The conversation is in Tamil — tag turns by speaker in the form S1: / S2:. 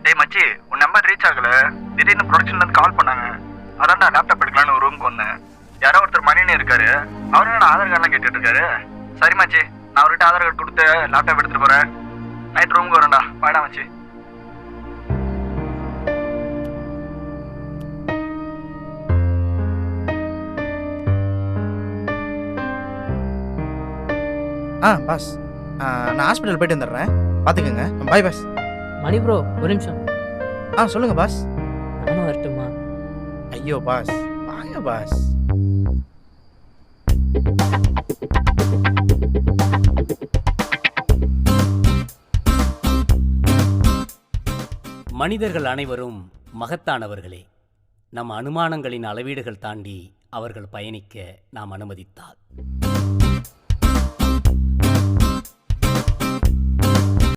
S1: டேய் மச்சி, உன் நம்பர் ரீச் ஆகல. திடீர்னு ப்ரொடக்ஷன்ல இருந்து கால் பண்ணாங்க. அதான் நான் லேப்டாப் எடுக்கலான்னு ஒரு ரூமுக்கு வந்தேன். யாரோ ஒருத்தர் மணின்னு இருக்காரு. அவரு என்ன ஆதார் கார்டெலாம் கேட்டுட்டு இருக்காரு. சரி மச்சி, நான் அவர்கிட்ட ஆதார் கார்டு கொடுத்து லேப்டாப் எடுத்துட்டு போறேன். நைட் ரூமுக்கு வரேன்டா. பாய்டா மச்சி.
S2: பாஸ், நான் ஹாஸ்பிட்டல் போயிட்டு வந்துடுறேன். பார்த்துக்கோங்க. பாய் பாஸ்.
S3: மணி ப்ரோ, ஒரு நிமிஷம்.
S2: சொல்லுங்க பாஸ்.
S3: நானும் வரட்டுமா?
S2: ஐயோ பாஸ், வாங்க பாஸ்.
S4: மனிதர்கள் அனைவரும் மகத்தானவர்களே. நம் அனுமானங்களின் அளவீடுகள் தாண்டி அவர்கள் பயணிக்க நாம் அனுமதித்தால்